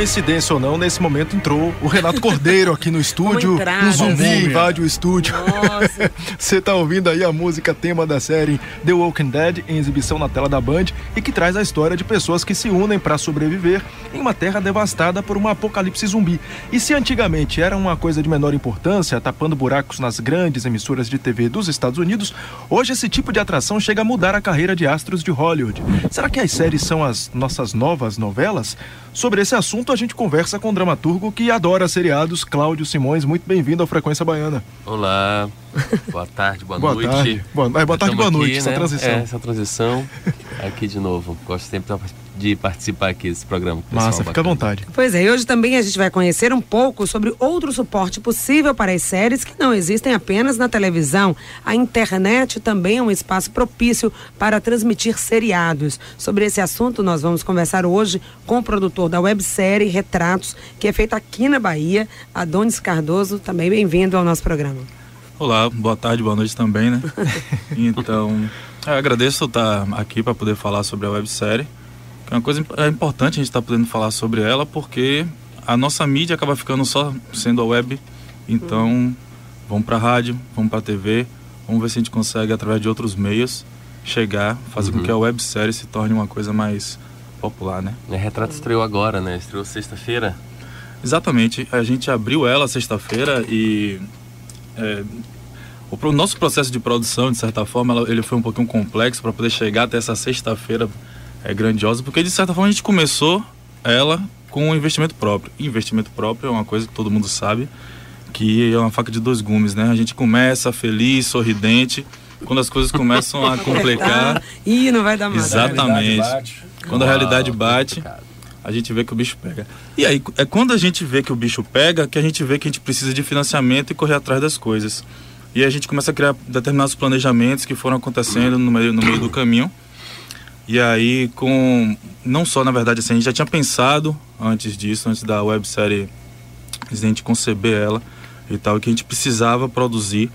coincidência ou não, nesse momento entrou o Renato Cordeiro aqui no estúdio. Um zumbi invade o estúdio. Nossa. Você tá ouvindo aí a música tema da série The Walking Dead, em exibição na tela da Band, e que traz a história de pessoas que se unem para sobreviver em uma terra devastada por um apocalipse zumbi. E se antigamente era uma coisa de menor importância, tapando buracos nas grandes emissoras de TV dos Estados Unidos, hoje esse tipo de atração chega a mudar a carreira de astros de Hollywood. Será que as séries são as nossas novas novelas? Sobre esse assunto a gente conversa com o dramaturgo que adora seriados, Cláudio Simões. Muito bem-vindo ao Frequência Baiana. Olá, boa tarde, boa noite. Tarde. Boa tarde, boa noite, essa transição. Essa transição aqui de novo. Gosto sempre de participar aqui desse programa. Massa, fica à vontade. Pois é, e hoje também a gente vai conhecer um pouco sobre outro suporte possível para as séries que não existem apenas na televisão. A internet também é um espaço propício para transmitir seriados. Sobre esse assunto nós vamos conversar hoje com o produtor da websérie Retratos, que é feita aqui na Bahia, Adonis Cardoso. Também bem-vindo ao nosso programa. Olá, boa tarde, boa noite também, né? Então, eu agradeço estar aqui para poder falar sobre a websérie. É uma coisa importante a gente estar podendo falar sobre ela, porque a nossa mídia acaba ficando só sendo a web. Então, vamos para a rádio, vamos para a TV, vamos ver se a gente consegue, através de outros meios, chegar, fazer com que a websérie se torne uma coisa mais popular, né? Retrato estreou agora, né? Estreou sexta-feira. Exatamente. A gente abriu ela sexta-feira e... o nosso processo de produção, de certa forma, ele foi um pouquinho complexo para poder chegar até essa sexta-feira grandiosa, porque de certa forma a gente começou ela com um investimento próprio. E investimento próprio é uma coisa que todo mundo sabe, que é uma faca de dois gumes, né? A gente começa feliz, sorridente, quando as coisas começam a complicar... Ih, não vai dar mais. Exatamente. Quando a realidade bate, a gente vê que o bicho pega. E aí, é quando a gente vê que o bicho pega, que a gente vê que a gente precisa de financiamento e correr atrás das coisas. E a gente começa a criar determinados planejamentos que foram acontecendo no meio do caminho. E aí, não só, na verdade, assim, a gente já tinha pensado antes disso, antes da websérie, antes de a gente conceber ela e tal, que a gente precisava produzir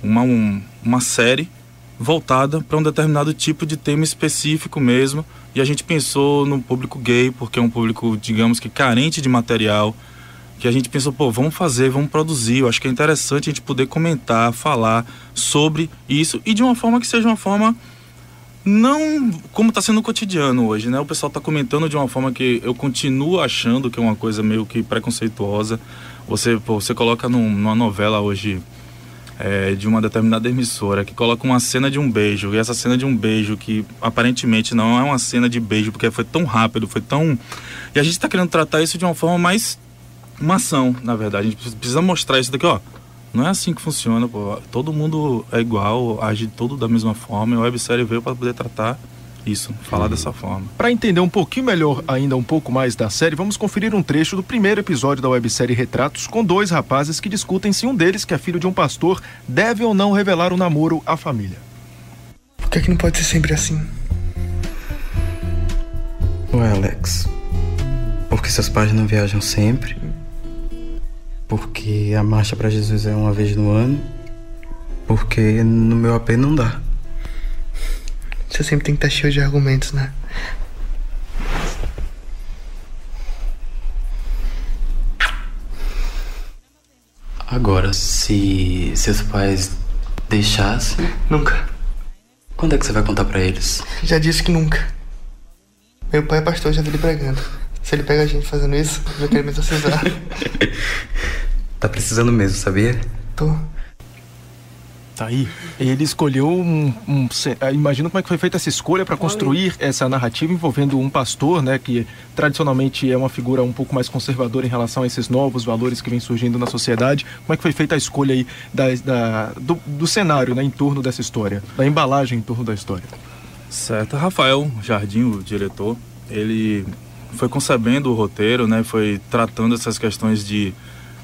uma série voltada para um determinado tipo de tema específico mesmo. E a gente pensou no público gay, porque é um público, digamos que carente de material, que a gente pensou, vamos fazer, vamos produzir. Eu acho que é interessante a gente poder comentar, falar sobre isso, e de uma forma que seja uma forma não como está sendo no cotidiano hoje, né? O pessoal está comentando de uma forma que eu continuo achando que é uma coisa meio que preconceituosa. Você coloca numa novela hoje de uma determinada emissora que coloca uma cena de um beijo, e essa cena de um beijo que aparentemente não é uma cena de beijo, porque foi tão rápido, e a gente está querendo tratar isso de uma forma mais uma ação, na verdade. A gente precisa mostrar isso daqui, não é assim que funciona, todo mundo é igual, age todo da mesma forma, e a websérie veio para poder tratar isso, falar dessa forma. Para entender um pouquinho melhor, ainda um pouco mais da série, vamos conferir um trecho do primeiro episódio da websérie Retratos, com dois rapazes que discutem se um deles, que é filho de um pastor, deve ou não revelar o namoro à família. Por que não pode ser sempre assim? Ué, Alex, porque seus pais não viajam sempre, porque a marcha para Jesus é uma vez no ano, porque no meu AP não dá. Você sempre tem que estar cheio de argumentos, né? Agora, se seus pais deixassem... Nunca. Quando é que você vai contar pra eles? Já disse que nunca. Meu pai é pastor, já vi ele pregando. Se ele pega a gente fazendo isso, eu já quero me exorcizar. Tá precisando mesmo, sabia? Tô. Tá aí. Ele escolheu imagina como é que foi feita essa escolha para construir essa narrativa envolvendo um pastor, né, que tradicionalmente é uma figura um pouco mais conservadora em relação a esses novos valores que vêm surgindo na sociedade. Como é que foi feita a escolha aí do cenário, né, em torno dessa história, da embalagem em torno da história? Certo. Rafael Jardim, o diretor, ele foi concebendo o roteiro, né, foi tratando essas questões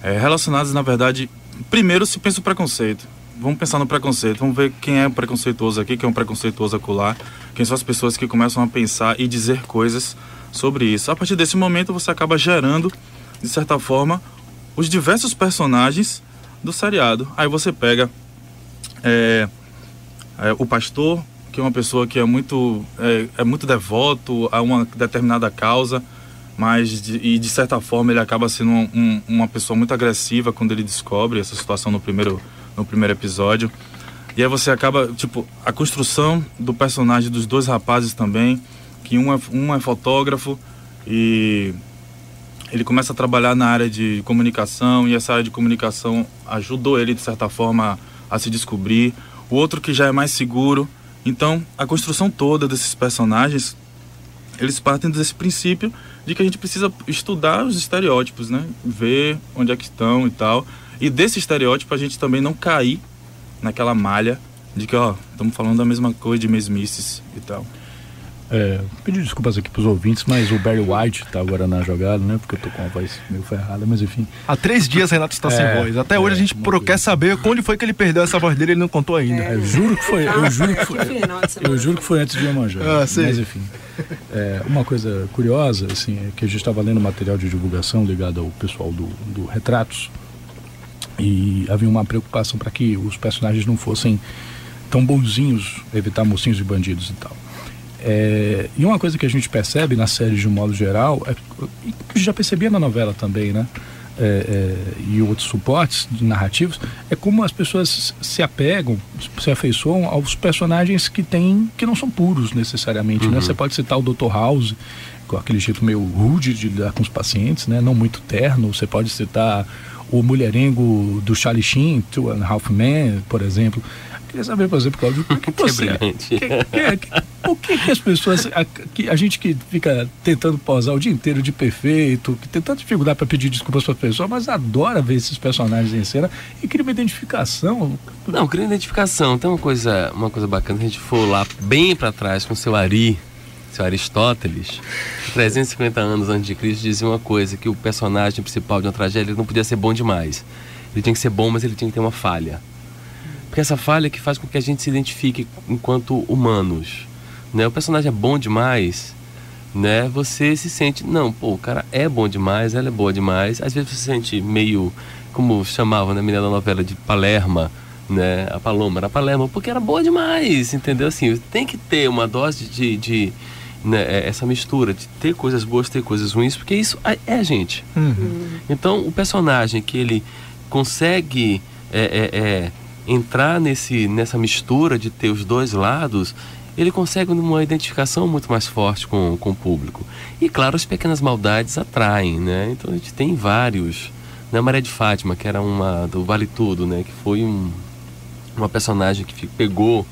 relacionadas, na verdade, primeiro se pensa o preconceito. Vamos pensar no preconceito, vamos ver quem é preconceituoso aqui, quem é um preconceituoso acolá, quem são as pessoas que começam a pensar e dizer coisas sobre isso. A partir desse momento você acaba gerando, de certa forma, os diversos personagens do seriado. Aí você pega o pastor, que é uma pessoa que é muito devoto a uma determinada causa, mas de certa forma ele acaba sendo uma pessoa muito agressiva quando ele descobre essa situação no primeiro episódio. E aí você acaba, tipo, a construção do personagem dos dois rapazes também, que um é fotógrafo e ele começa a trabalhar na área de comunicação, e essa área de comunicação ajudou ele de certa forma a se descobrir. O outro que já é mais seguro. Então a construção toda desses personagens, eles partem desse princípio de que a gente precisa estudar os estereótipos, né? Ver onde é que estão e tal. E desse estereótipo a gente também não cair naquela malha de que, estamos falando da mesma coisa, de mesmices e tal. Pedir desculpas aqui pros ouvintes, mas o Barry White tá agora na jogada, né? Porque eu tô com a voz meio ferrada, mas enfim. Há 3 dias Renato está sem voz. Até hoje a gente quer saber onde foi que ele perdeu essa voz dele, ele não contou ainda. Eu juro que foi antes de Iemanjá. Mas enfim. Uma coisa curiosa, assim, é que a gente estava lendo material de divulgação ligado ao pessoal do Retratos, e havia uma preocupação para que os personagens não fossem tão bonzinhos, evitar mocinhos e bandidos e tal. E uma coisa que a gente percebe na série de um modo geral, e já percebia na novela também, né? E outros suportes narrativos, é como as pessoas se apegam, se afeiçoam aos personagens que não são puros necessariamente, né? Você pode citar o Dr. House, com aquele jeito meio rude de lidar com os pacientes, né? Não muito terno. Você pode citar o mulherengo do Charlie Sheen, Two and a Half Men, por exemplo. Queria saber, por exemplo, Cláudio, por que você... Por que as pessoas... A gente que fica tentando posar o dia inteiro de perfeito, que tem tanta dificuldade para pedir desculpas para as pessoas, mas adora ver esses personagens em cena e cria uma identificação. Não, cria identificação. Tem uma coisa bacana, se a gente for lá bem para trás com o seu Aristóteles, 350 anos antes de Cristo, dizia uma coisa, que o personagem principal de uma tragédia não podia ser bom demais. Ele tinha que ser bom, mas ele tinha que ter uma falha. Porque essa falha é que faz com que a gente se identifique enquanto humanos, né? O personagem é bom demais, né? Você se sente, não, o cara é bom demais, ela é boa demais. Às vezes você se sente meio, como chamavam na menina da novela de Palerma, né? A Paloma era Palerma, porque era boa demais, entendeu? Assim, tem que ter uma dose de né, essa mistura, de ter coisas boas, ter coisas ruins, porque isso é a gente. Então, o personagem que ele consegue entrar nessa mistura de ter os dois lados, ele consegue uma identificação muito mais forte com o público. E claro, as pequenas maldades atraem, né? Então a gente tem vários, né? Maria de Fátima, que era uma do Vale Tudo, né? Que foi uma personagem que pegou,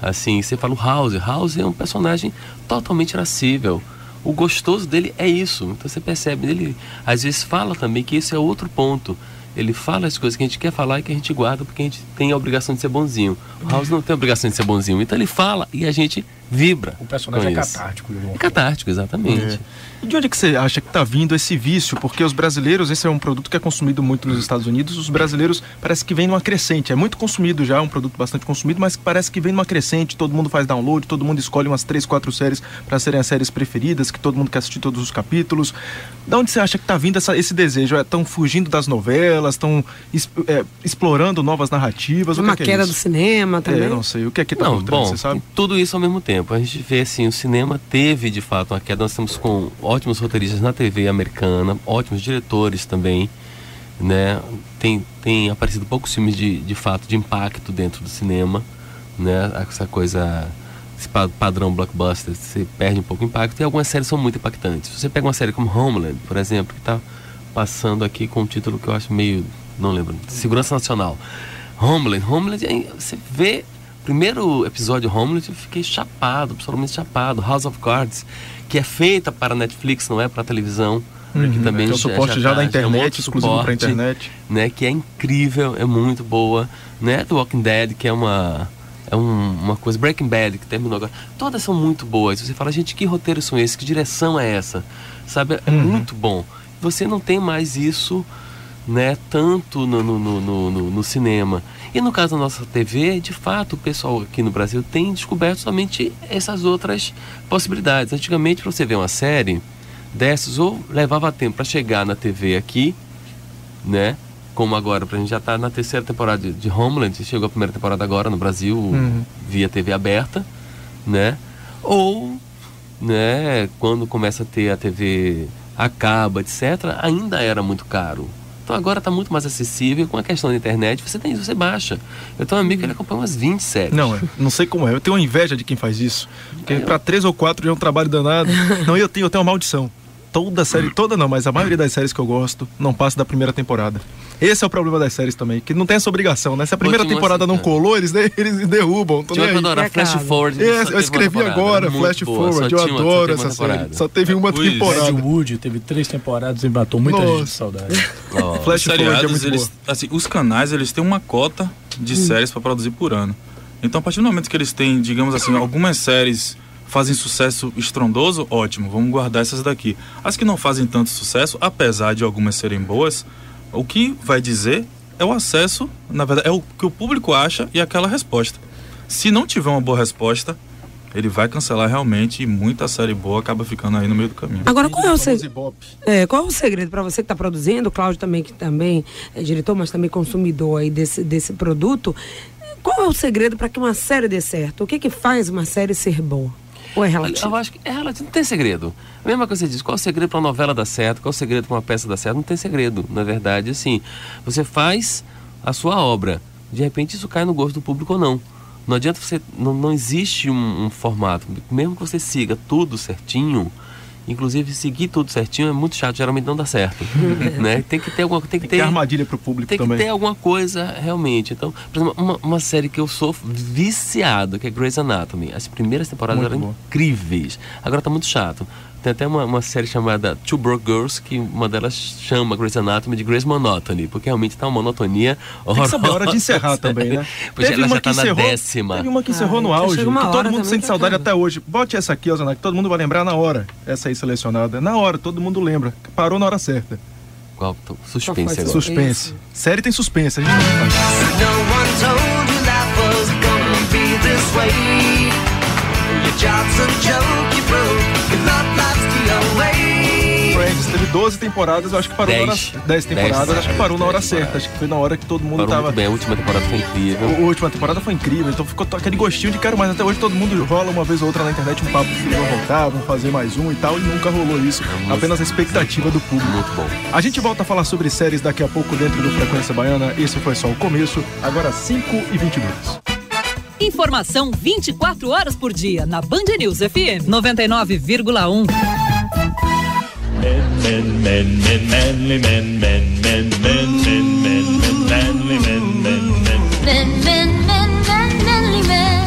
assim, você fala o House é um personagem totalmente irascível. O gostoso dele é isso. Então você percebe, ele às vezes fala também que esse é outro ponto. Ele fala as coisas que a gente quer falar e que a gente guarda porque a gente tem a obrigação de ser bonzinho. O House não tem a obrigação de ser bonzinho. Então ele fala e a gente vibra. O personagem é catártico. É catártico, exatamente. E de onde é que você acha que está vindo esse vício? Porque os brasileiros, esse é um produto que é consumido muito nos Estados Unidos, os brasileiros parece que vem numa crescente. É muito consumido já, é um produto bastante consumido, mas parece que vem numa crescente, todo mundo faz download, todo mundo escolhe umas 3, 4 séries para serem as séries preferidas, que todo mundo quer assistir todos os capítulos. De onde você acha que está vindo esse desejo? Estão fugindo das novelas, estão explorando novas narrativas? Uma queda do cinema também? Eu não sei, o que é que está por trás, você sabe? Tudo isso ao mesmo tempo. A gente vê assim, o cinema teve de fato uma queda. Nós estamos com ótimos roteiristas na TV americana, ótimos diretores também, né? Tem aparecido poucos filmes de fato de impacto dentro do cinema, né? Essa coisa, esse padrão blockbuster, você perde um pouco o impacto, e algumas séries são muito impactantes. Você pega uma série como Homeland, por exemplo, que está passando aqui com um título que eu acho meio, não lembro, Segurança Nacional. Homeland, você vê primeiro episódio de Homeland, eu fiquei chapado, absolutamente chapado. House of Cards, que é feita para Netflix, não é para televisão, que também é o suporte já da internet, exclusivo para internet, né? Que é incrível, é muito boa, né? The Walking Dead, que é uma coisa, Breaking Bad, que terminou agora. Todas são muito boas. Você fala, gente, que roteiros são esses? Que direção é essa? Sabe? É muito bom. Você não tem mais isso, né, tanto no cinema. E no caso da nossa TV, de fato, o pessoal aqui no Brasil tem descoberto somente essas outras possibilidades. Antigamente, para você ver uma série dessas, ou levava tempo para chegar na TV aqui, né? Como agora, a gente já está na 3ª temporada de Homeland, chegou a 1ª temporada agora no Brasil, via TV aberta, né? Ou, né, quando começa a ter a TV cabo, etc., ainda era muito caro. Então agora está muito mais acessível. Com a questão da internet, você baixa. Eu tenho um amigo que ele acompanha umas 20 séries. Não sei como é. Eu tenho uma inveja de quem faz isso. Porque para 3 ou 4 já é um trabalho danado. Não, eu tenho uma maldição. Toda série, não, mas a maioria das séries que eu gosto não passa da primeira temporada. Esse é o problema das séries também, que não tem essa obrigação, né? Se a primeira temporada não colou, eles derrubam. Tinha que adorar Flash Forward. Eu escrevi agora, Flash Forward, eu adoro essa série. Só teve uma temporada. Wood teve 3 temporadas e matou muita gente de saudade. Flash Forward é muito boa. Assim, os canais, eles têm uma cota de séries para produzir por ano. Então, a partir do momento que eles têm, digamos assim, algumas séries fazem sucesso estrondoso, ótimo, vamos guardar essas daqui. As que não fazem tanto sucesso, apesar de algumas serem boas, o que vai dizer é o acesso, na verdade, é o que o público acha e aquela resposta. Se não tiver uma boa resposta, ele vai cancelar realmente e muita série boa acaba ficando aí no meio do caminho. Agora, qual é o segredo para você que está produzindo, o Cláudio também, que também é diretor, mas também consumidor aí desse produto, qual é o segredo para que uma série dê certo? O que faz uma série ser boa? Ou é relativo? Eu acho que é relativo, não tem segredo. A mesma coisa que você diz, qual é o segredo para uma novela dar certo, qual é o segredo para uma peça dar certo? Não tem segredo, na verdade, assim, você faz a sua obra, de repente isso cai no gosto do público ou não. Não adianta você, não existe um formato, mesmo que você siga tudo certinho, inclusive seguir tudo certinho é muito chato, geralmente não dá certo, né? Tem que ter alguma, tem que ter armadilha pro público também. Tem que ter alguma coisa realmente. Então, por exemplo, uma série que eu sou viciado, que é Grey's Anatomy. As primeiras temporadas eram incríveis. Agora tá muito chato. Tem até uma série chamada Two Broke Girls, que uma delas chama Grey's Anatomy de Grey's Monotony, porque realmente tá uma monotonia horrorosa. Tem que saber a hora de encerrar também, né? Pois ela já tá na 10ª. Teve uma que encerrou no auge, que todo mundo sente saudade até hoje. Bote essa aqui, Zanak, que todo mundo vai lembrar na hora. Essa aí selecionada. Na hora, todo mundo lembra. Parou na hora certa. Qual? Suspense agora. Suspense. Série tem suspense, a gente não faz. Friends teve 12 temporadas, eu acho que parou na hora... 10 temporadas, acho que parou na hora certa. Acho que foi na hora que todo mundo parou tava... muito bem, a última temporada foi incrível. A última temporada foi incrível, então ficou aquele gostinho de quero mais. Até hoje todo mundo rola uma vez ou outra na internet um papo que vão voltar, vão fazer mais um e tal, e nunca rolou isso. Apenas a expectativa do público. Muito bom. A gente volta a falar sobre séries daqui a pouco dentro do Frequência Baiana. Esse foi só o começo, agora 5h22. Informação 24 horas por dia na Band News FM 99,1.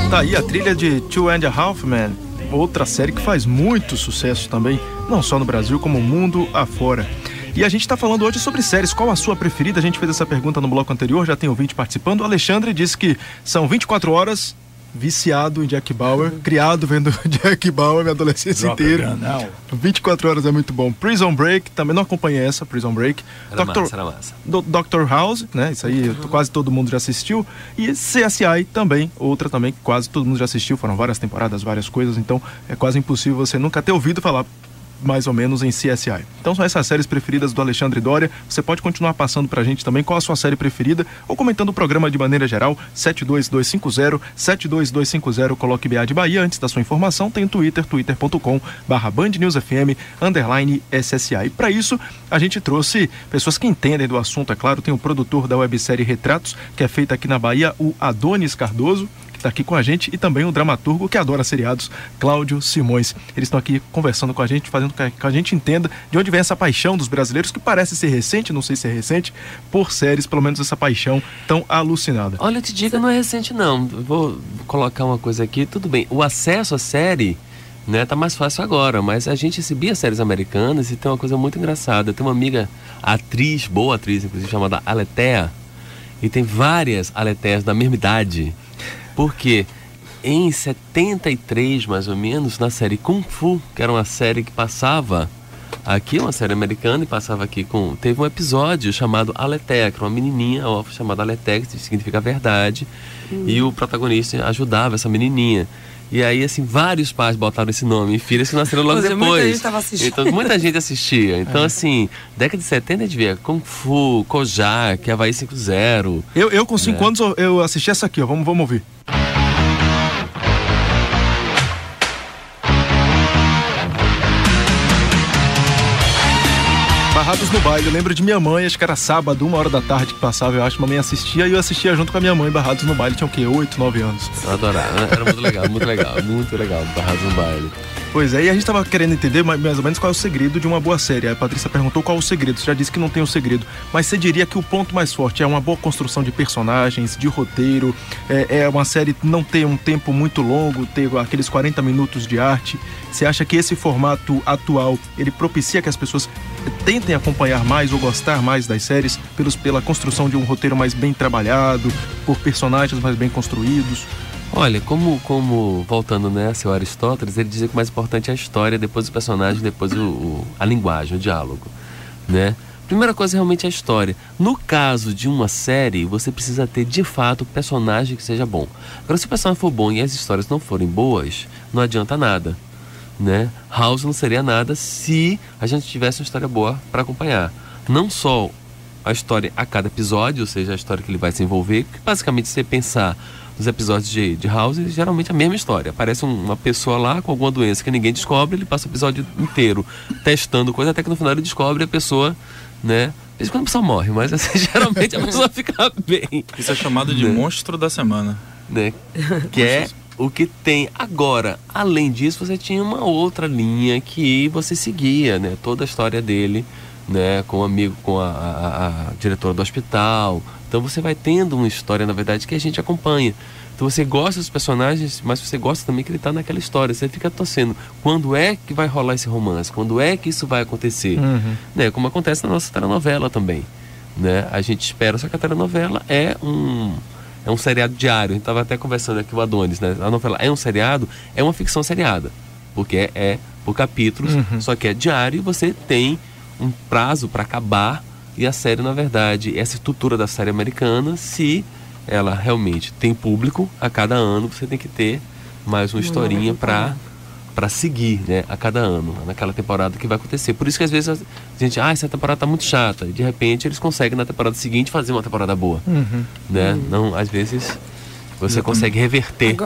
Tá aí a trilha de Two and a Half Men, outra série que faz muito sucesso também, não só no Brasil, como o mundo afora. E a gente está falando hoje sobre séries. Qual a sua preferida? A gente fez essa pergunta no bloco anterior, já tem ouvinte participando. O Alexandre disse que são 24 horas viciado em Jack Bauer, criado vendo Jack Bauer minha adolescência inteira. 24 horas é muito bom. Prison Break, também não acompanhei essa, Prison Break. Era massa. Dr. House, né? Isso aí quase todo mundo já assistiu. E CSI também, outra também que quase todo mundo já assistiu. Foram várias temporadas, várias coisas, então é quase impossível você nunca ter ouvido falar mais ou menos em CSI. Então são essas séries preferidas do Alexandre Doria. Você pode continuar passando pra gente também qual a sua série preferida ou comentando o programa de maneira geral, 72250, coloque BA de Bahia antes da sua informação. Tem o Twitter, twitter.com/bandnewsfm_SSA. E para isso a gente trouxe pessoas que entendem do assunto, é claro. Tem o produtor da websérie Retratos, que é feita aqui na Bahia, o Adonis Cardoso, está aqui com a gente, e também o dramaturgo que adora seriados, Cláudio Simões. Eles estão aqui conversando com a gente, fazendo com que a gente entenda de onde vem essa paixão dos brasileiros, que parece ser recente, não sei se é recente, por séries, pelo menos essa paixão tão alucinada. Olha, eu te digo, não é recente não. Vou colocar uma coisa aqui, tudo bem. O acesso à série, né, tá mais fácil agora, mas a gente exibia séries americanas e tem uma coisa muito engraçada. Eu tenho uma amiga, atriz, boa atriz, inclusive, chamada Aletea, e tem várias Aleteas da mesma idade. Porque em 73, mais ou menos, na série Kung Fu, que era uma série que passava aqui, uma série americana, e passava aqui teve um episódio chamado Aletea, que era uma menininha chamada Aletea, que significa verdade, e o protagonista ajudava essa menininha. E aí, assim, vários pais botaram esse nome em filhas que nasceram logo depois. Muita gente estava assistindo. Então, muita gente assistia. Então, assim, década de 70 a gente via Kung Fu, Kojak, Havaí 5-0. Eu com 5 anos, eu assisti essa aqui, ó. Vamos ouvir. Barrados no Baile. Eu lembro de minha mãe, acho que era sábado, 1h que passava, eu acho, mamãe assistia e eu assistia junto com a minha mãe, Barrados no Baile. Tinha o quê? 8, 9 anos. Eu adorava, era muito legal, muito legal, Barrados no Baile. Pois é, e a gente tava querendo entender mais ou menos qual é o segredo de uma boa série. A Patrícia perguntou qual é o segredo, você já disse que não tem o segredo, mas você diria que o ponto mais forte é uma boa construção de personagens, de roteiro, é uma série não ter um tempo muito longo, ter aqueles 40 minutos de arte. Você acha que esse formato atual, ele propicia que as pessoas tentem acompanhar mais ou gostar mais das séries pela construção de um roteiro mais bem trabalhado, por personagens mais bem construídos? Olha, como voltando, né, a seu Aristóteles, ele dizia que o mais importante é a história, depois o personagem, depois a linguagem, o diálogo, né? Primeira coisa realmente é a história. No caso de uma série, você precisa ter de fato um personagem que seja bom. Agora, se o personagem for bom e as histórias não forem boas, não adianta nada, né? House não seria nada se a gente tivesse uma história boa para acompanhar. Não só a história a cada episódio, ou seja, a história que ele vai se envolver, que basicamente se você pensar nos episódios de House, geralmente a mesma história. Aparece uma pessoa lá com alguma doença que ninguém descobre, ele passa o episódio inteiro testando coisa, até que no final ele descobre a pessoa, né? Às vezes quando a pessoa morre, mas assim, geralmente a pessoa fica bem. Isso é chamado de monstro da semana. Né? Que é o que tem. Agora, além disso, você tinha uma outra linha que você seguia, né? Toda a história dele, né? Com o amigo, com a diretora do hospital. Então você vai tendo uma história, na verdade, que a gente acompanha. Então você gosta dos personagens, mas você gosta também que ele está naquela história. Você fica torcendo. Quando é que vai rolar esse romance? Quando é que isso vai acontecer? Né? Como acontece na nossa telenovela também, né? A gente espera, só que a telenovela é um seriado diário. A gente estava até conversando aqui o Adonis, né? A novela é um seriado, é uma ficção seriada, porque é por capítulos, só que é diário e você tem um prazo para acabar. E a série, na verdade, essa estrutura da série americana, se ela realmente tem público, a cada ano você tem que ter mais uma historinha para seguir, né? A cada ano, naquela temporada que vai acontecer. Por isso que às vezes a gente, essa temporada tá muito chata. E de repente eles conseguem na temporada seguinte fazer uma temporada boa, né? Não, às vezes você consegue reverter.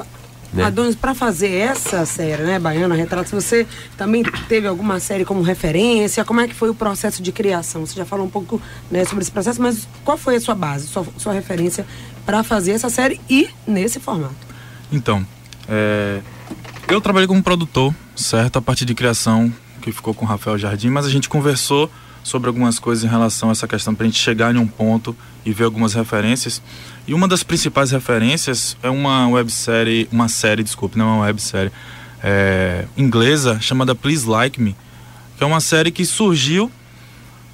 Né? Adonis, para fazer essa série, né, Baiana Retratos, você também teve alguma série como referência? Como é que foi o processo de criação? Você já falou um pouco, né, sobre esse processo, mas qual foi a sua base, sua referência para fazer essa série e nesse formato? Então, eu trabalhei como produtor, certo? A parte de criação que ficou com o Rafael Jardim, mas a gente conversou sobre algumas coisas em relação a essa questão para a gente chegar em um ponto e ver algumas referências. E uma das principais referências é uma websérie, não é uma websérie, inglesa, chamada Please Like Me, que é uma série que surgiu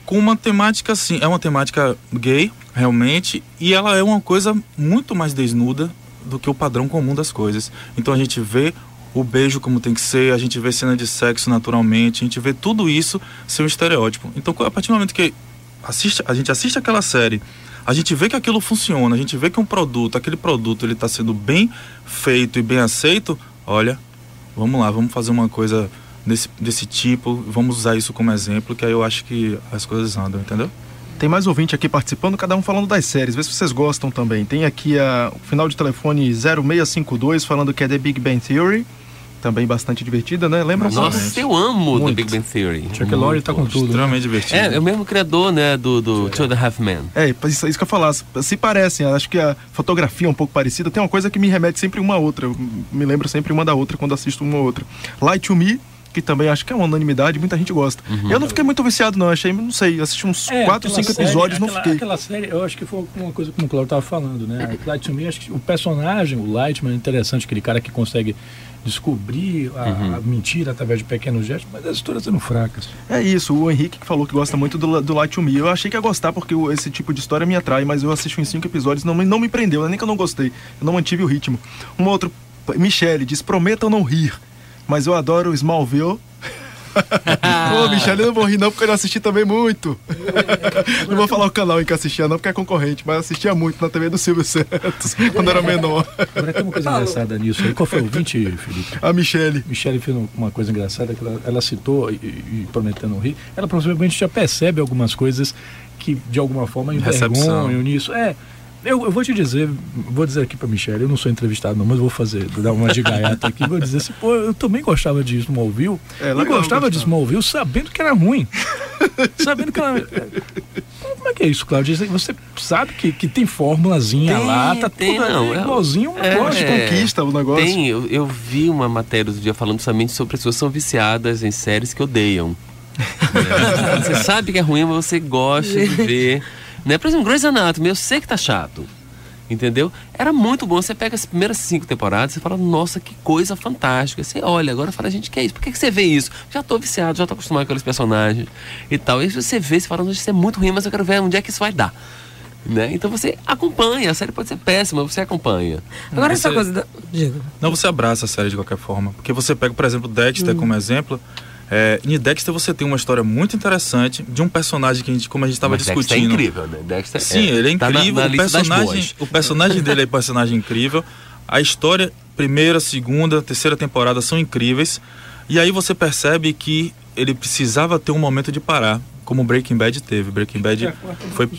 com uma temática assim, é uma temática gay, realmente, e ela é uma coisa muito mais desnuda do que o padrão comum das coisas. Então a gente vê o beijo como tem que ser, a gente vê cena de sexo naturalmente, a gente vê tudo isso ser um estereótipo. Então, a partir do momento que a gente assiste aquela série, a gente vê que aquilo funciona, a gente vê que aquele produto ele está sendo bem feito e bem aceito, olha, vamos lá, vamos fazer uma coisa desse tipo, vamos usar isso como exemplo, que aí eu acho que as coisas andam, entendeu? Tem mais ouvinte aqui participando, cada um falando das séries, vê se vocês gostam também. Tem aqui o final de telefone 0652 falando que é The Big Bang Theory, também bastante divertida, né? Lembra? Nossa, eu amo The Big Bang Theory. Chuck Lorre tá com tudo. Extremamente divertido. É o mesmo criador, né, do Two and a Half Men. Isso que eu ia falar, se parecem, acho que a fotografia é um pouco parecida, tem uma coisa que me remete sempre uma a outra, eu me lembro sempre uma da outra quando assisto uma ou outra. Light to Me, que também acho que é uma unanimidade, muita gente gosta. Eu não fiquei muito viciado não, assisti uns 4 ou 5 episódios, não fiquei. Aquela série, eu acho que foi uma coisa como o Cláudio estava falando, né? Light to Me, acho que o personagem, o Lightman, é interessante, aquele cara que consegue descobrir a mentira através de pequenos gestos, mas as histórias são fracas. É isso, o Henrique que falou que gosta muito do Light to Me. Eu achei que ia gostar porque esse tipo de história me atrai, mas eu assisti em 5 episódios, não me prendeu, nem que eu não gostei, eu não mantive o ritmo. Um outro, Michele, diz, prometa não rir, mas eu adoro Smallville. Ô, Michele, eu não vou rir não, porque eu já assisti também muito. Não vou falar o canal em que assistia não, porque é concorrente, mas assistia muito na TV do Silvio Santos, quando era menor. Agora tem uma coisa engraçada nisso aí. Qual foi o ouvinte, Felipe? A Michele. Michele fez uma coisa engraçada, que ela citou, e prometendo não rir, ela provavelmente já percebe algumas coisas que de alguma forma envergonham nisso. Eu vou dizer aqui pra Michele, eu não sou entrevistado não, mas vou dar uma de gaiata aqui, vou dizer assim, eu também gostava de Smallville, e gostava de Smallville sabendo que era ruim. sabendo que ela... Como é que é isso, Cláudia? Você sabe que tem formulazinha lá, tá tudo igualzinho, conquista o negócio. Tem, eu vi uma matéria outro dia falando justamente sobre pessoas que são viciadas em séries que odeiam. Você sabe que é ruim, mas você gosta de ver. Né? Por exemplo, Grey's Anatomy, eu sei que tá chato. Entendeu? Era muito bom. Você pega as primeiras 5 temporadas e fala, nossa, que coisa fantástica. Você olha, agora fala, gente, que é isso? Por que você vê isso? Já tô viciado, já tô acostumado com aqueles personagens e tal. E você vê, você fala, isso é muito ruim, mas eu quero ver onde é que isso vai dar. Né? Então você acompanha, a série pode ser péssima, você acompanha. Agora essa coisa Diego. Não, você abraça a série de qualquer forma. Porque você pega, por exemplo, Dexter como exemplo. Em Dexter você tem uma história muito interessante de um personagem que a gente, como a gente estava discutindo. Dexter é incrível, né? Dexter Sim, ele é incrível. Na o personagem dele é um personagem incrível. A história, primeira, segunda, terceira temporada são incríveis. E aí você percebe que ele precisava ter um momento de parar, como Breaking Bad teve. Breaking Bad foi...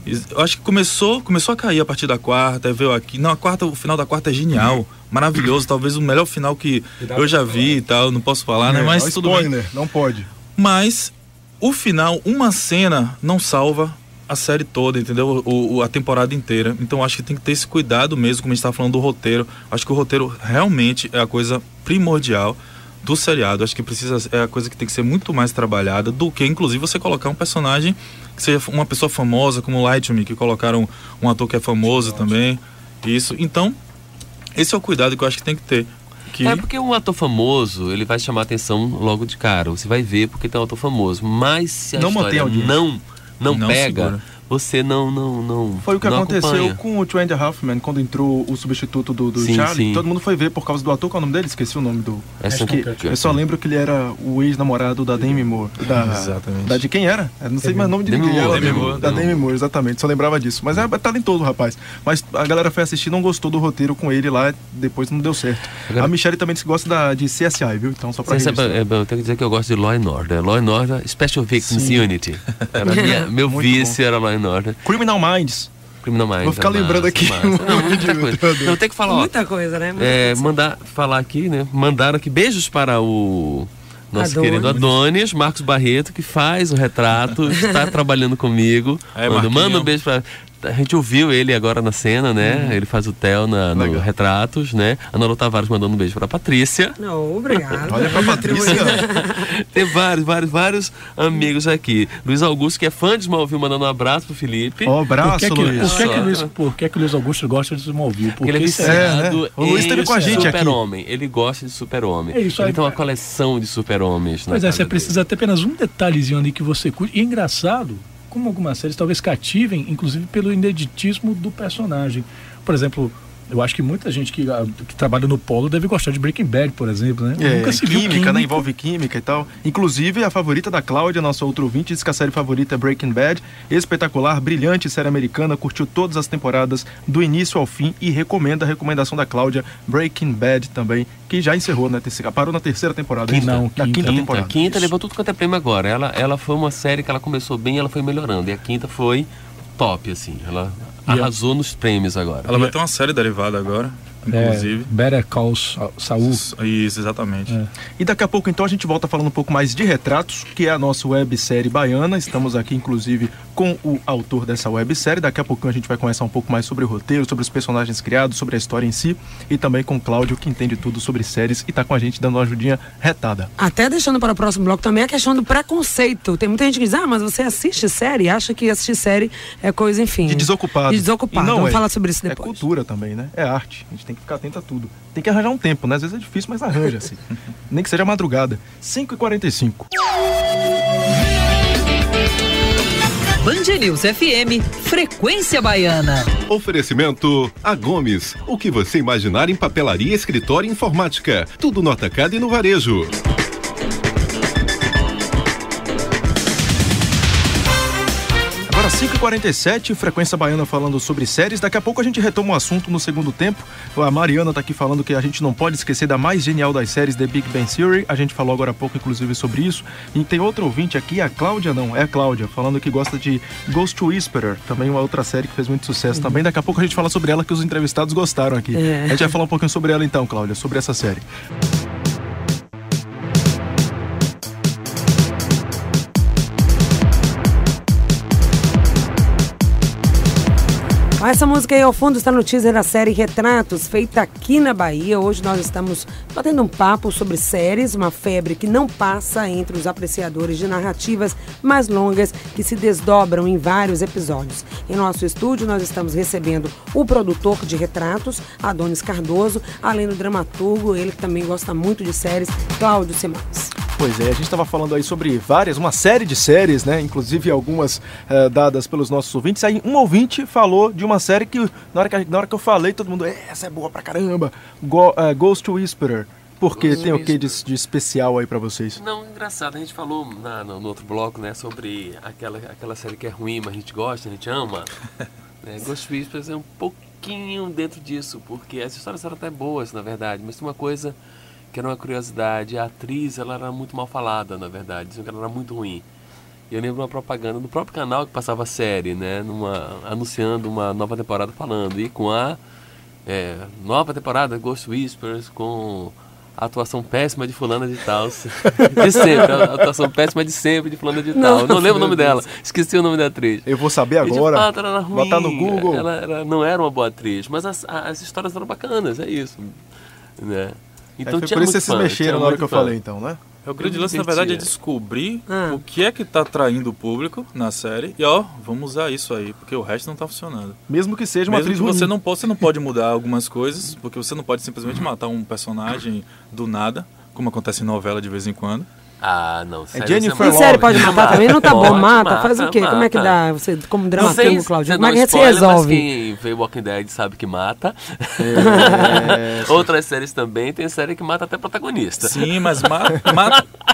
Eu acho que começou a cair a partir da quarta, veio aqui. Não, o final da quarta é genial, maravilhoso, talvez o melhor final que eu já vi e tal, não posso falar, né? Mas tudo bem. Não pode. Mas o final, uma cena não salva a série toda, entendeu? A temporada inteira. Então acho que tem que ter esse cuidado mesmo, como a gente estava falando do roteiro. Acho que o roteiro realmente é a coisa primordial do seriado. Acho que é a coisa que tem que ser muito mais trabalhada do que, inclusive, você colocar um personagem que seja uma pessoa famosa, como Lie to Me, que colocaram um ator que é famoso também. Isso. Então, esse é o cuidado que eu acho que tem que ter. É porque um ator famoso, ele vai chamar atenção logo de cara. Você vai ver porque tem um ator famoso. Mas se a história não pega... Segura. Você não Foi o que aconteceu acompanha. com o Two and a Half Men, quando entrou o substituto do Charlie. Sim. Todo mundo foi ver por causa do ator. Qual é o nome dele? Esqueci o nome do... Eu só lembro que ele era o ex-namorado da Demi Moore. Exatamente. De quem era? Eu não sei mais o nome de ninguém. Da Demi Moore, exatamente. Só lembrava disso. Mas é talentoso, rapaz. Mas a galera foi assistir, não gostou do roteiro com ele lá, depois não deu certo. A Michelle também gosta de CSI, viu? Então só pra eu tenho que dizer que eu gosto de Law & Order. Law & Order, Special Victims Unity. Meu vício era Law & Order. Criminal Minds. Vou ficar lembrando aqui. Muita coisa. Não, tem que falar, muita coisa, né? Falar aqui, né? Mandaram aqui beijos para o nosso querido Adonis, Marcos Barreto, que faz o retrato, está trabalhando comigo. Manda um beijo para... A gente ouviu ele agora na cena, né? Ele faz o Theo no Retratos, né? A Ana Lu Tavares mandando um beijo pra Patrícia. Obrigado. Olha pra Patrícia. Tem vários amigos aqui. Luiz Augusto, que é fã de Smallville, mandando um abraço pro Felipe. Abraço, Luiz. Por que Luiz Augusto gosta de Smallville? Porque ele é viciado O Luiz esteve com a gente aqui. Super-Homem. Ele gosta de Super-Homem. Ele tem uma coleção de Super-Homens. Pois você precisa ter apenas um detalhezinho ali que você curte. E é engraçado como algumas séries talvez cativem, inclusive pelo ineditismo do personagem. Por exemplo, eu acho que muita gente que trabalha no polo deve gostar de Breaking Bad, por exemplo, né? Nunca se viu química, né? Envolve química e tal. Inclusive, a favorita da Cláudia, nossa outra ouvinte, diz que a série favorita é Breaking Bad. Espetacular, brilhante série americana, curtiu todas as temporadas do início ao fim e recomenda a recomendação da Cláudia, Breaking Bad também, que já encerrou, né? Parou na terceira temporada. Quinta temporada. Quinta Isso. levou tudo quanto é prêmio agora. Ela foi uma série que ela começou bem, ela foi melhorando. E a quinta foi top, assim. Ela arrasou nos prêmios agora. Ela vai ter uma série derivada agora, inclusive. Better Call Saul. Isso, exatamente. E daqui a pouco, então, a gente volta falando um pouco mais de Retratos, que é a nossa websérie baiana. Estamos aqui, inclusive, com o autor dessa websérie. Daqui a pouquinho a gente vai conversar um pouco mais sobre o roteiro, sobre os personagens criados, sobre a história em si. E também com o Cláudio, que entende tudo sobre séries e tá com a gente dando uma ajudinha retada. Até deixando para o próximo bloco também a questão do preconceito. Tem muita gente que diz, mas você assiste série? Acha que assistir série é coisa, enfim... De desocupado. Vamos falar sobre isso depois. É cultura também, né? É arte. A gente tem que ficar atento a tudo. Tem que arranjar um tempo, né? Às vezes é difícil, mas arranja, assim. Nem que seja madrugada. 5h45. Band News FM, Frequência Baiana. Oferecimento A Gomes. O que você imaginar em papelaria, escritório e informática. Tudo no atacado e no varejo. Agora 5h47, Frequência Baiana falando sobre séries. Daqui a pouco a gente retoma o assunto no segundo tempo. A Mariana tá aqui falando que a gente não pode esquecer da mais genial das séries, The Big Bang Theory. A gente falou agora há pouco, inclusive, sobre isso. E tem outro ouvinte aqui, a Cláudia, falando que gosta de Ghost Whisperer, também uma outra série que fez muito sucesso também. Daqui a pouco a gente fala sobre ela, que os entrevistados gostaram aqui. A gente vai falar um pouquinho sobre ela então, Cláudia, sobre essa série. Essa música aí ao fundo está no teaser da série Retratos, feita aqui na Bahia. Hoje nós estamos batendo um papo sobre séries, uma febre que não passa entre os apreciadores de narrativas mais longas que se desdobram em vários episódios. Em nosso estúdio nós estamos recebendo o produtor de Retratos, Adonis Cardoso, além do dramaturgo, ele que também gosta muito de séries, Cláudio Simões. Pois é, a gente estava falando aí sobre uma série de séries, né? Inclusive algumas dadas pelos nossos ouvintes. Aí um ouvinte falou de uma série que na hora que eu falei, todo mundo, essa é boa pra caramba, Ghost Whisperer. Porque Ghost tem o que Whisperer. de especial aí pra vocês? Não, engraçado, a gente falou no outro bloco, né, sobre aquela série que é ruim, mas a gente gosta, a gente ama. Ghost Whisperer é um pouquinho dentro disso, porque as histórias eram até boas, na verdade, mas tem uma coisa que era uma curiosidade, a atriz ela era muito mal falada, na verdade, diziam que ela era muito ruim. E eu lembro uma propaganda do próprio canal que passava a série, né, anunciando uma nova temporada falando, e com a nova temporada Ghost Whisperers com a atuação péssima de fulana de tal. De sempre, a atuação péssima de sempre de fulana de tal. Não lembro o nome dela, esqueci o nome da atriz. Eu vou saber agora, de fato, ela era ruim, botar no Google. Ela não era uma boa atriz, mas as histórias eram bacanas, é isso, né? Então foi por isso que vocês se mexeram na hora que eu falei, então, né? O grande lance, na verdade, é descobrir o que é que tá atraindo o público na série e, vamos usar isso aí, porque o resto não tá funcionando. Mesmo que seja uma atriz ruim. Você não pode mudar algumas coisas, porque você não pode simplesmente matar um personagem do nada, como acontece em novela de vez em quando. Ah, não. É Jennifer Love. Série pode matar também? Não tá bom, mata. Faz o quê? Como é que dá? Você, como dramaturgo, Cláudio, como é que você resolve? Quem vê Walking Dead sabe que mata. Outras séries também, tem série que mata até protagonista. Sim, mas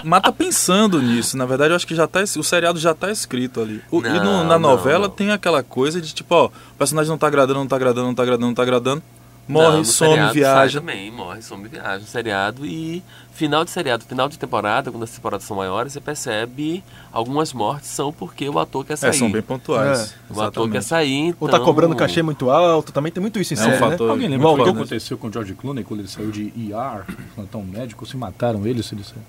mata pensando nisso. Na verdade, eu acho que o seriado já tá escrito ali. Na novela tem aquela coisa de tipo, o personagem não tá agradando. Morre, some, viaja. Também, morre, some, viaja. Seriado e final de temporada, quando as temporadas são maiores, você percebe algumas mortes são porque o ator quer sair. São bem pontuais. O ator quer sair, então... Ou tá cobrando cachê muito alto, também tem muito isso em série, fator, né? Alguém lembra o que Volta, aconteceu com o George Clooney quando ele saiu de ER, plantão médico, se mataram ele?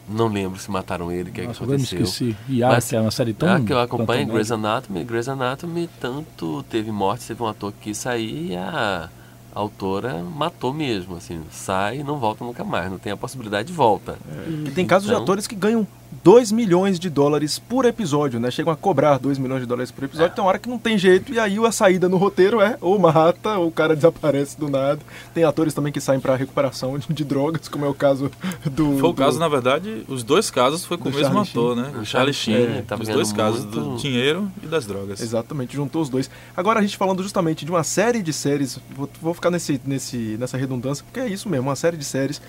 Não lembro se mataram ele, o que Nossa, é que aconteceu. Eu me esqueci. ER, que é uma série tão... que eu acompanho, Grey's Anatomy, tanto teve morte, teve um ator que quis sair e a autora matou mesmo, assim, sai e não volta nunca mais, não tem a possibilidade de volta. E tem casos de atores que ganham $2 milhões por episódio, né? Chegam a cobrar $2 milhões por episódio, tem uma hora que não tem jeito, e aí a saída no roteiro é ou mata, ou o cara desaparece do nada. Tem atores também que saem pra recuperação de drogas, como é o caso do... Foi o caso, na verdade, os dois casos foi com o mesmo ator, né? O Charlie Sheen. Os dois casos, do dinheiro e das drogas. Exatamente, juntou os dois. Agora a gente falando justamente de uma série de séries, vou ficar nessa redundância, porque é isso mesmo, uma série de séries.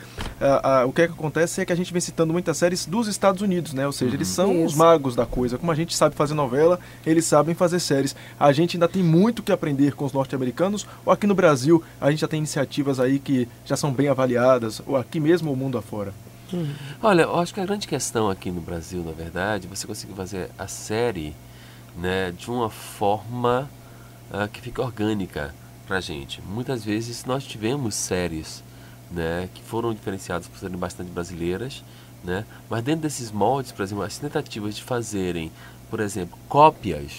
O que acontece é que a gente vem citando muitas séries dos Estados Unidos, né? Ou seja, eles são os magos da coisa. Como a gente sabe fazer novela, eles sabem fazer séries. A gente ainda tem muito que aprender com os norte-americanos, ou aqui no Brasil a gente já tem iniciativas aí que já são bem avaliadas, ou aqui mesmo o mundo afora. Olha, eu acho que a grande questão aqui no Brasil, na verdade, você conseguir fazer a série, né, de uma forma que fica orgânica pra gente. Muitas vezes nós tivemos séries, né, que foram diferenciadas por serem bastante brasileiras, né, mas dentro desses moldes, por exemplo, as tentativas de fazerem, por exemplo, cópias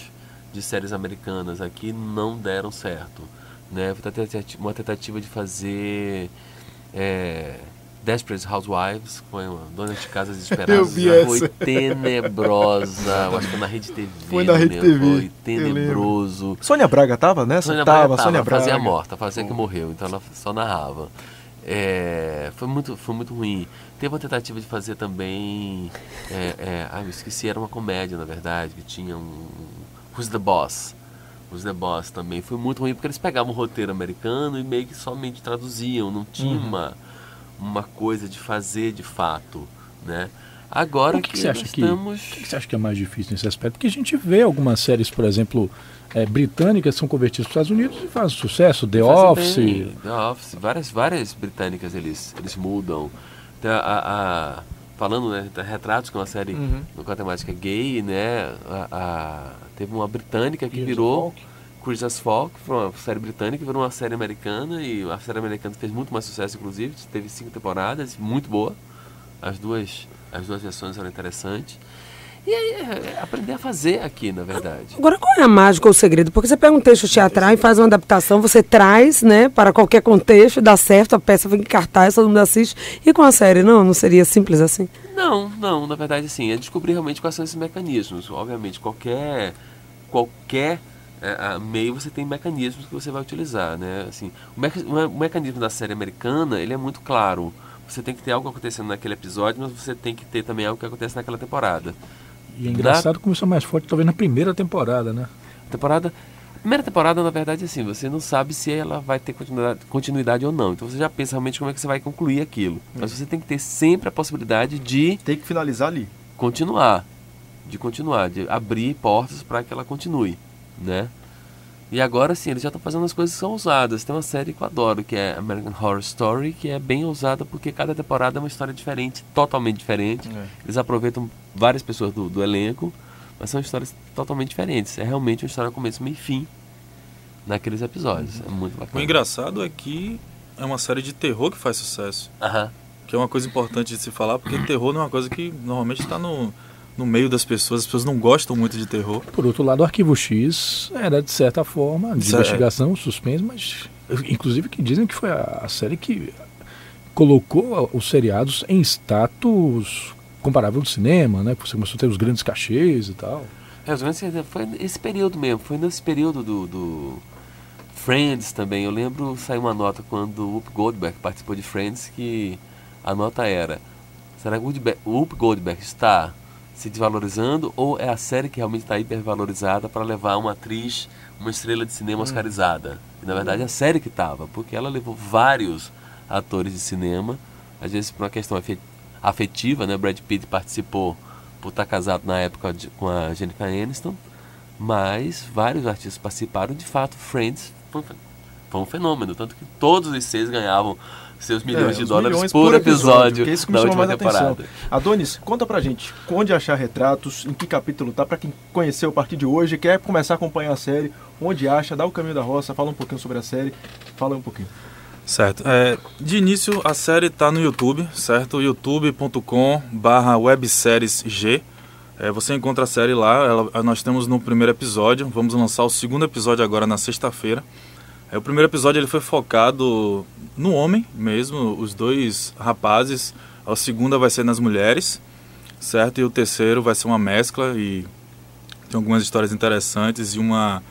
de séries americanas aqui não deram certo, né? Uma tentativa de fazer Desperate Housewives, foi uma dona de casa desesperada. Eu vi essa. Foi tenebrosa. Eu acho que foi na Rede TV. Foi na Rede TV. Foi tenebroso. Sônia Braga tava nessa? Sônia Braga Sônia Braga. Fazia morta, fazia que morreu, então ela só narrava. Foi muito ruim. Teve uma tentativa de fazer também. Eu esqueci, era uma comédia, na verdade, que tinha Who's the Boss? Who's the Boss também. Foi muito ruim porque eles pegavam o roteiro americano e meio que somente traduziam, não tinha uma coisa de fazer de fato, né? Agora o que você acha que você acha que é mais difícil nesse aspecto? Porque a gente vê algumas séries, por exemplo, britânicas são convertidas para os Estados Unidos e fazem sucesso. The Office, várias britânicas eles mudam. Falando, né, Retratos, que é uma série com a temática gay, né? Teve uma britânica que virou Queer as Folk, foi uma série britânica que virou uma série americana, e a série americana fez muito mais sucesso, inclusive, teve 5 temporadas, muito boa. As duas versões eram interessantes. E aí, aprender a fazer aqui, na verdade. Agora, qual é a mágica ou o segredo? Porque você pega um texto teatral e faz uma adaptação, você traz, né, para qualquer contexto, dá certo, a peça fica em cartaz, todo mundo assiste. E com a série, não seria simples assim? Não, na verdade, assim, é descobrir realmente quais são esses mecanismos. Obviamente, qualquer meio você tem mecanismos que você vai utilizar, né? Assim, o mecanismo da série americana, ele é muito claro. Você tem que ter algo acontecendo naquele episódio, mas você tem que ter também algo que acontece naquela temporada. E é engraçado como isso é mais forte, talvez na primeira temporada, né? A primeira temporada, na verdade, assim, você não sabe se ela vai ter continuidade ou não. Então você já pensa realmente como é que você vai concluir aquilo. Mas você tem que ter sempre a possibilidade de... Tem que finalizar ali. De abrir portas para que ela continue, né? E agora sim, eles já estão fazendo as coisas que são ousadas. Tem uma série que eu adoro, que é American Horror Story, que é bem ousada porque cada temporada é uma história diferente, totalmente diferente. Eles aproveitam várias pessoas do elenco, mas são histórias totalmente diferentes. É realmente uma história começo, meio e fim naqueles episódios. É muito bacana. O engraçado é que é uma série de terror que faz sucesso. Que é uma coisa importante de se falar, porque terror não é uma coisa que normalmente está no meio das pessoas, as pessoas não gostam muito de terror. Por outro lado, o Arquivo X era, de certa forma, de investigação, suspense, mas inclusive que dizem que foi a série que colocou os seriados em status comparável do cinema, né? Você começou a ter os grandes cachês e tal. Foi esse período mesmo, foi nesse período do Friends também. Eu lembro, saiu uma nota quando o Whoopi Goldberg participou de Friends, que a nota era: será que o Whoopi Goldberg está se desvalorizando ou é a série que realmente está hipervalorizada para levar uma atriz, uma estrela de cinema oscarizada? E na verdade é a série que estava, porque ela levou vários atores de cinema, às vezes por uma questão afetiva, né? Brad Pitt participou por estar casado na época com a Jennifer Aniston, mas vários artistas participaram. De fato, Friends foi um fenômeno, tanto que todos os 6 ganhavam seus milhões de dólares por episódio da última temporada. Adonis, conta pra gente onde achar Retratos, em que capítulo tá, pra quem conheceu a partir de hoje, quer começar a acompanhar a série, onde acha, dá o caminho da roça, fala um pouquinho sobre a série, fala um pouquinho. Certo, de início a série tá no YouTube, certo? youtube.com/webseriesg. Você encontra a série lá, nós temos no primeiro episódio, vamos lançar o segundo episódio agora na sexta-feira. O primeiro episódio ele foi focado no homem mesmo, os 2 rapazes. A segunda vai ser nas mulheres, certo? E o terceiro vai ser uma mescla e tem algumas histórias interessantes e uma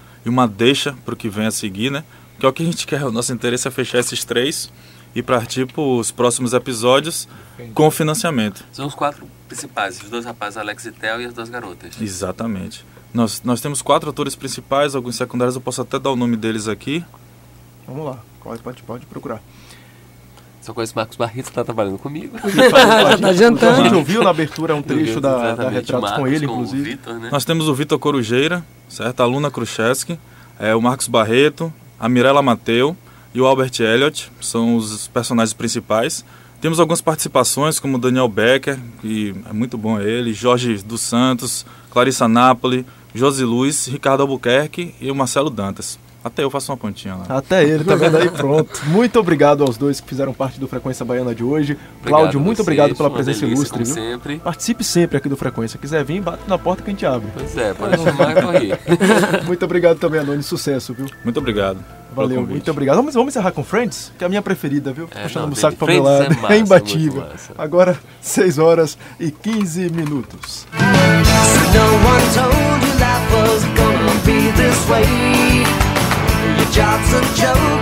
deixa para o que vem a seguir, né? Que é o que a gente quer, o nosso interesse é fechar esses 3 e partir para os próximos episódios com financiamento. São os 4 principais, os 2 rapazes, Alex e Theo, e as 2 garotas. Exatamente. Nós temos 4 atores principais, alguns secundários, eu posso até dar o nome deles aqui. Vamos lá, pode procurar. Só conheço o Marcos Barreto, que está trabalhando comigo. Tá adiantando. A gente ouviu na abertura um trecho da Retratos com ele, inclusive. Victor, né? Nós temos o Vitor Corujeira, certo? A Luna Khrushchevsky, o Marcos Barreto, a Mirella Mateu e o Albert Elliott, são os personagens principais. Temos algumas participações, como Daniel Becker, que é muito bom ele, Jorge dos Santos, Clarissa Napoli, Josi Luiz, Ricardo Albuquerque e o Marcelo Dantas. Até eu faço uma pontinha lá. Até ele, tá vendo aí? Pronto. Muito obrigado aos 2 que fizeram parte do Frequência Baiana de hoje. Cláudio, muito obrigado pela presença ilustre. Viu? Sempre. Participe sempre aqui do Frequência. Quiser vir, bate na porta que a gente abre. Pois é, pode chamar e correr. Muito obrigado também, Adonis. Sucesso, viu? Muito obrigado. Valeu, muito obrigado. Vamos encerrar com Friends, que é a minha preferida, viu? Puxando o saco pra meu Friends lado. é massa, imbatível. Agora, 6h15. Job's a joke.